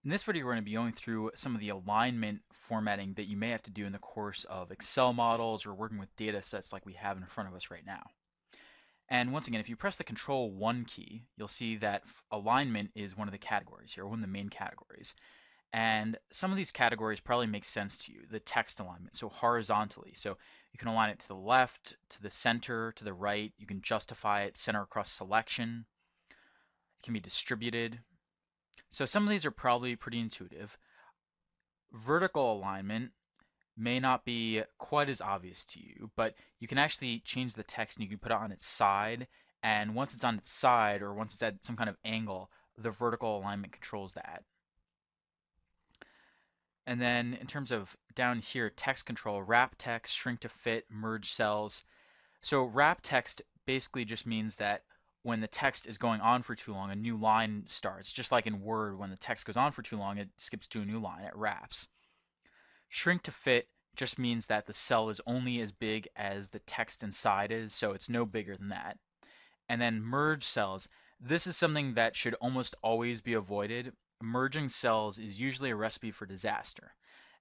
In this video, we're going to be going through some of the alignment formatting that you may have to do in the course of Excel models or working with data sets like we have in front of us right now. And once again, if you press the Control 1 key, you'll see that alignment is one of the categories here, one of the main categories. And some of these categories probably make sense to you. The text alignment, so horizontally. So you can align it to the left, to the center, to the right. You can justify it, center across selection. It can be distributed. So some of these are probably pretty intuitive. Vertical alignment may not be quite as obvious to you, but you can actually change the text and you can put it on its side. And once it's on its side or once it's at some kind of angle, the vertical alignment controls that. And then in terms of down here, text control, wrap text, shrink to fit, merge cells. So wrap text basically just means that when the text is going on for too long, a new line starts. Just like in Word, when the text goes on for too long, it skips to a new line, it wraps. Shrink to fit just means that the cell is only as big as the text inside is, so it's no bigger than that. And then merge cells. This is something that should almost always be avoided. Merging cells is usually a recipe for disaster.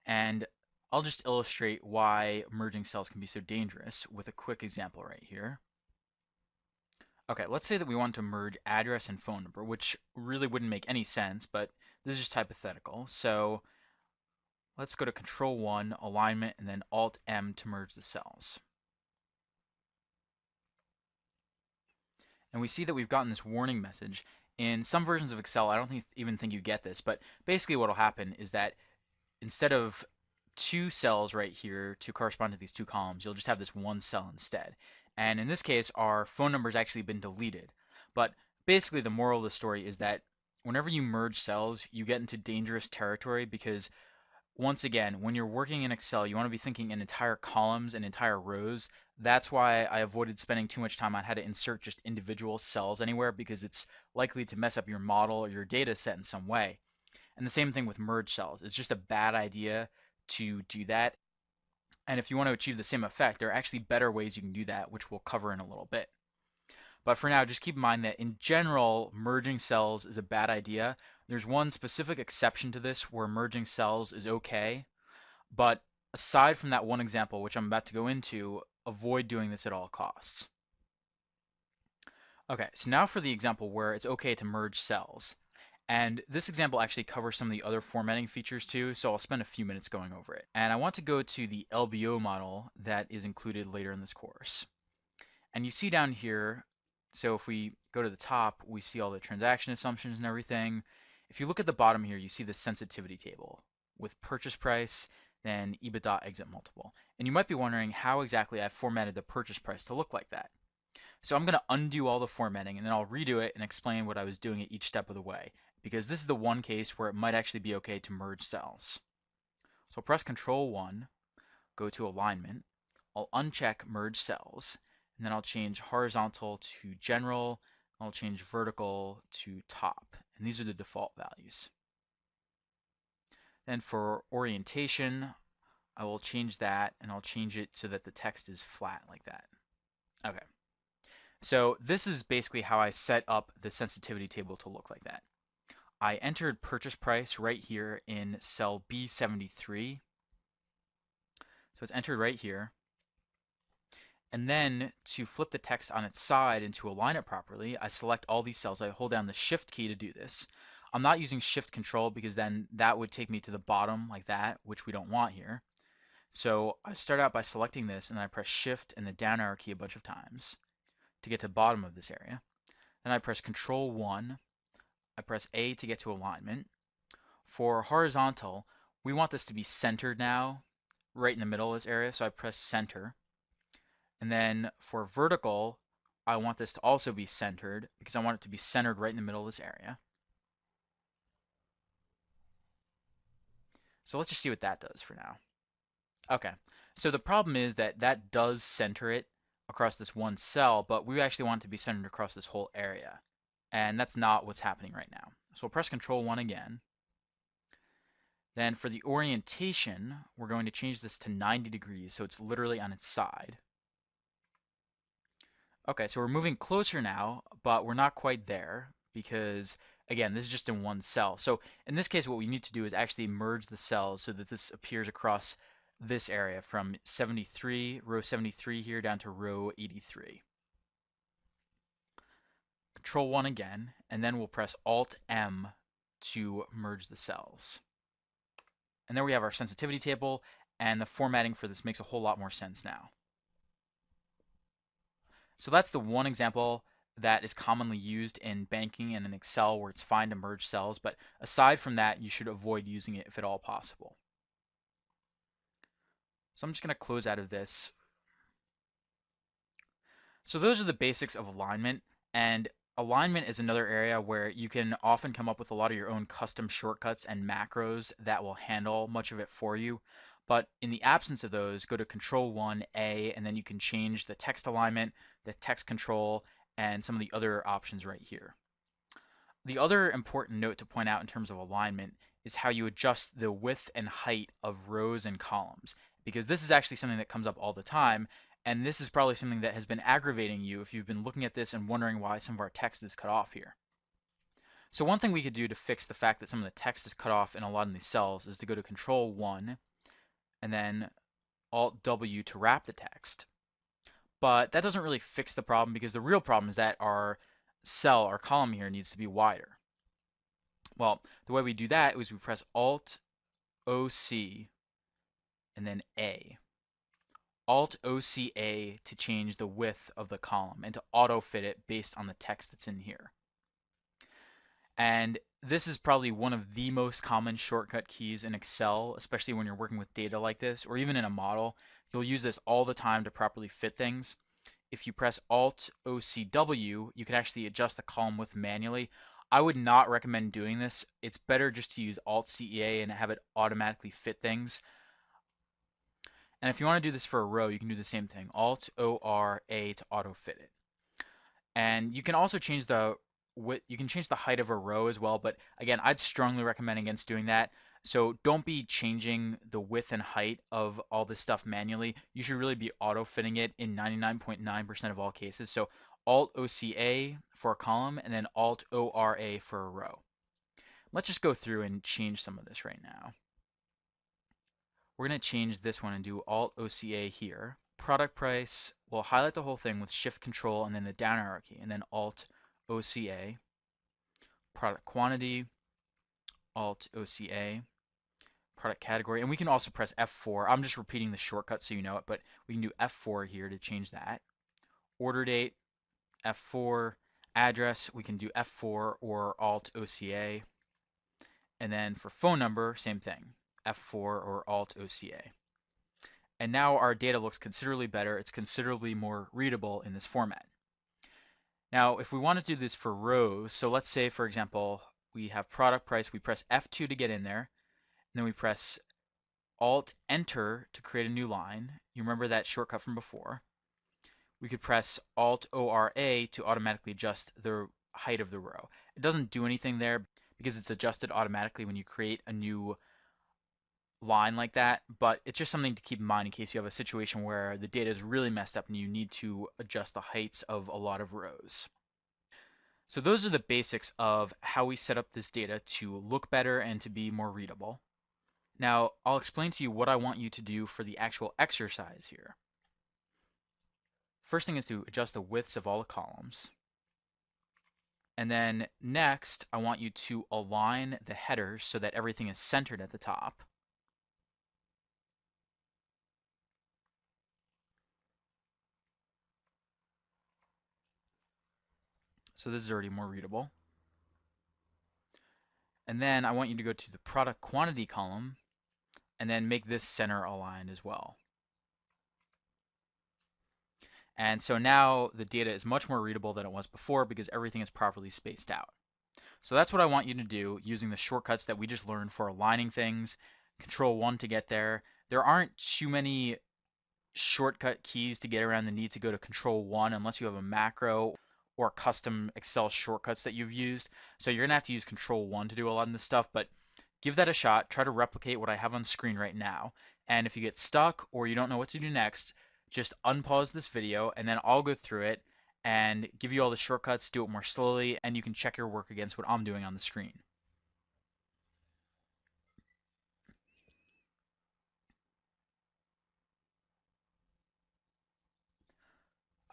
And I'll just illustrate why merging cells can be so dangerous with a quick example right here. Okay, let's say that we want to merge address and phone number, which really wouldn't make any sense, but this is just hypothetical. So let's go to Control 1, Alignment, and then Alt M to merge the cells. And we see that we've gotten this warning message. In some versions of Excel, I don't even think you get this, but basically what will happen is that instead of two cells right here to correspond to these two columns, you'll just have this one cell instead. And in this case, our phone number has actually been deleted. But basically the moral of the story is that whenever you merge cells, you get into dangerous territory because once again, when you're working in Excel, you want to be thinking in entire columns and entire rows. That's why I avoided spending too much time on how to insert just individual cells anywhere because it's likely to mess up your model or your data set in some way. And the same thing with merge cells. It's just a bad idea to do that. And if you want to achieve the same effect, there are actually better ways you can do that, which we'll cover in a little bit. But for now, just keep in mind that in general, merging cells is a bad idea. There's one specific exception to this where merging cells is okay, but aside from that one example, which I'm about to go into, avoid doing this at all costs. Okay, so now for the example where it's okay to merge cells. And this example actually covers some of the other formatting features too, so I'll spend a few minutes going over it. And I want to go to the LBO model that is included later in this course. And you see down here, so if we go to the top, we see all the transaction assumptions and everything. If you look at the bottom here, you see the sensitivity table with purchase price, then EBITDA exit multiple. And you might be wondering how exactly I formatted the purchase price to look like that. So I'm going to undo all the formatting and then I'll redo it and explain what I was doing at each step of the way, because this is the one case where it might actually be okay to merge cells. So I'll press Control 1, go to Alignment, I'll uncheck Merge Cells, and then I'll change horizontal to general, I'll change vertical to top, and these are the default values. Then for orientation, I will change that and I'll change it so that the text is flat like that. Okay, so this is basically how I set up the sensitivity table to look like that. I entered purchase price right here in cell B73. So it's entered right here. And then to flip the text on its side and to align it properly, I select all these cells. I hold down the Shift key to do this. I'm not using Shift Control because then that would take me to the bottom like that, which we don't want here. So I start out by selecting this and then I press Shift and the down arrow key a bunch of times to get to the bottom of this area. Then I press Control 1. I press A to get to alignment. For horizontal, we want this to be centered now, right in the middle of this area, so I press Center. And then for vertical, I want this to also be centered because I want it to be centered right in the middle of this area. So let's just see what that does for now. Okay, so the problem is that that does center it across this one cell, but we actually want it to be centered across this whole area. And that's not what's happening right now. So we'll press Control 1 again. Then for the orientation, we're going to change this to 90 degrees, so it's literally on its side. Okay, so we're moving closer now, but we're not quite there because again, this is just in one cell. So in this case, what we need to do is actually merge the cells so that this appears across this area from 73, row 73 here down to row 83. Control 1 again, and then we'll press Alt M to merge the cells. And there we have our sensitivity table, and the formatting for this makes a whole lot more sense now. So that's the one example that is commonly used in banking and in Excel where it's fine to merge cells, but aside from that, you should avoid using it if at all possible. So I'm just going to close out of this. So those are the basics of alignment, and alignment is another area where you can often come up with a lot of your own custom shortcuts and macros that will handle much of it for you. But in the absence of those, go to Control 1A, and then you can change the text alignment, the text control, and some of the other options right here. The other important note to point out in terms of alignment is how you adjust the width and height of rows and columns, because this is actually something that comes up all the time, and this is probably something that has been aggravating you if you've been looking at this and wondering why some of our text is cut off here. So one thing we could do to fix the fact that some of the text is cut off in a lot of these cells is to go to Control 1 and then Alt W to wrap the text. But that doesn't really fix the problem because the real problem is that our cell, our column here needs to be wider. Well, the way we do that is we press Alt OC and then A. Alt OC A to change the width of the column and to auto fit it based on the text that's in here. And this is probably one of the most common shortcut keys in Excel, especially when you're working with data like this, or even in a model. You'll use this all the time to properly fit things. If you press Alt OCW, you can actually adjust the column width manually. I would not recommend doing this. It's better just to use Alt CEA and have it automatically fit things. And if you want to do this for a row, you can do the same thing. Alt OR A to auto fit it. And you can also change the height of a row as well, but again, I'd strongly recommend against doing that. So don't be changing the width and height of all this stuff manually. You should really be auto fitting it in 99.9% of all cases. So Alt OCA for a column and then Alt ORA for a row. Let's just go through and change some of this right now. We're going to change this one and do Alt OCA here. Product price, we'll highlight the whole thing with Shift Control and then the down arrow key, and then Alt OCA. Product quantity, Alt OCA. Product category, and we can also press F4. I'm just repeating the shortcut so you know it, but we can do F4 here to change that. Order date, F4. Address, we can do F4 or Alt OCA. And then for phone number, same thing, F4 or Alt OCA. And now our data looks considerably better. It's considerably more readable in this format. Now, if we want to do this for rows, so let's say, for example, we have product price. We press F2 to get in there. And then we press Alt Enter to create a new line. You remember that shortcut from before. We could press Alt ORA to automatically adjust the height of the row. It doesn't do anything there because it's adjusted automatically when you create a new line like that, but it's just something to keep in mind in case you have a situation where the data is really messed up and you need to adjust the heights of a lot of rows. So those are the basics of how we set up this data to look better and to be more readable. Now, I'll explain to you what I want you to do for the actual exercise here. First thing is to adjust the widths of all the columns. And then next, I want you to align the headers so that everything is centered at the top. So this is already more readable. And then I want you to go to the product quantity column and then make this center aligned as well. And so now the data is much more readable than it was before because everything is properly spaced out. So that's what I want you to do using the shortcuts that we just learned for aligning things. Control 1 to get there. There aren't too many shortcut keys to get around the need to go to Control 1 unless you have a macro or custom Excel shortcuts that you've used. So you're going to have to use Control 1 to do a lot of this stuff, but give that a shot. Try to replicate what I have on screen right now. And if you get stuck or you don't know what to do next, just unpause this video and then I'll go through it and give you all the shortcuts, do it more slowly, and you can check your work against what I'm doing on the screen.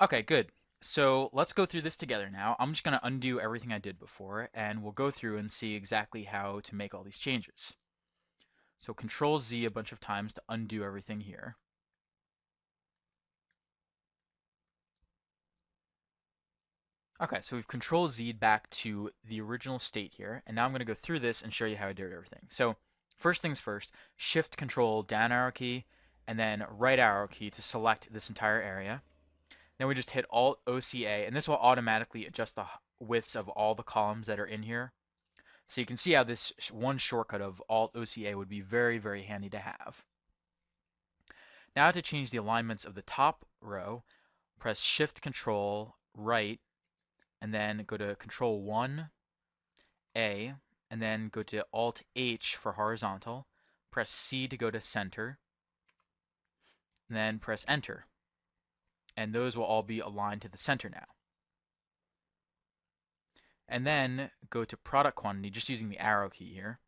Okay, good. So let's go through this together now. I'm just going to undo everything I did before, and we'll go through and see exactly how to make all these changes. So Control Z a bunch of times to undo everything here. Okay, so we've Control Z back to the original state here, and now I'm going to go through this and show you how I did everything. So first things first, Shift Control down arrow key, and then right arrow key to select this entire area. Then we just hit Alt OCA, and this will automatically adjust the widths of all the columns that are in here. So you can see how this one shortcut of Alt OCA would be very, very handy to have. Now to change the alignments of the top row, press Shift Control right, and then go to Control 1 A, and then go to Alt H for horizontal, press C to go to center, and then press Enter. And those will all be aligned to the center now. And then go to product quantity, just using the arrow key here.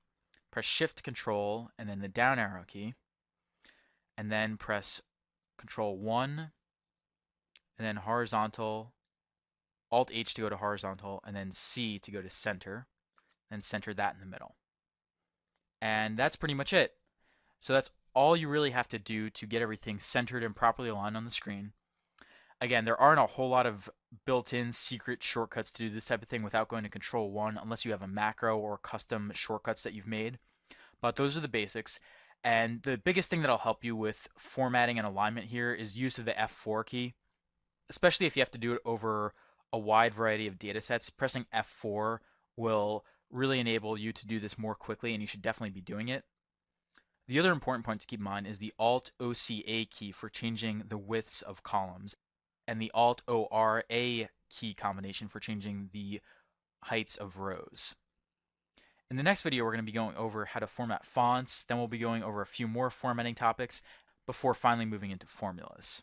Press Shift Control and then the down arrow key, and then press Control 1 and then horizontal, Alt H to go to horizontal, and then C to go to center, and center that in the middle. And that's pretty much it. So that's all you really have to do to get everything centered and properly aligned on the screen. Again, there aren't a whole lot of built-in secret shortcuts to do this type of thing without going to Control 1 unless you have a macro or custom shortcuts that you've made. But those are the basics. And the biggest thing that'll help you with formatting and alignment here is use of the F4 key, especially if you have to do it over a wide variety of data sets. Pressing F4 will really enable you to do this more quickly, and you should definitely be doing it. The other important point to keep in mind is the Alt OCA key for changing the widths of columns, and the Alt ORA key combination for changing the heights of rows. In the next video, we're going to be going over how to format fonts, then we'll be going over a few more formatting topics before finally moving into formulas.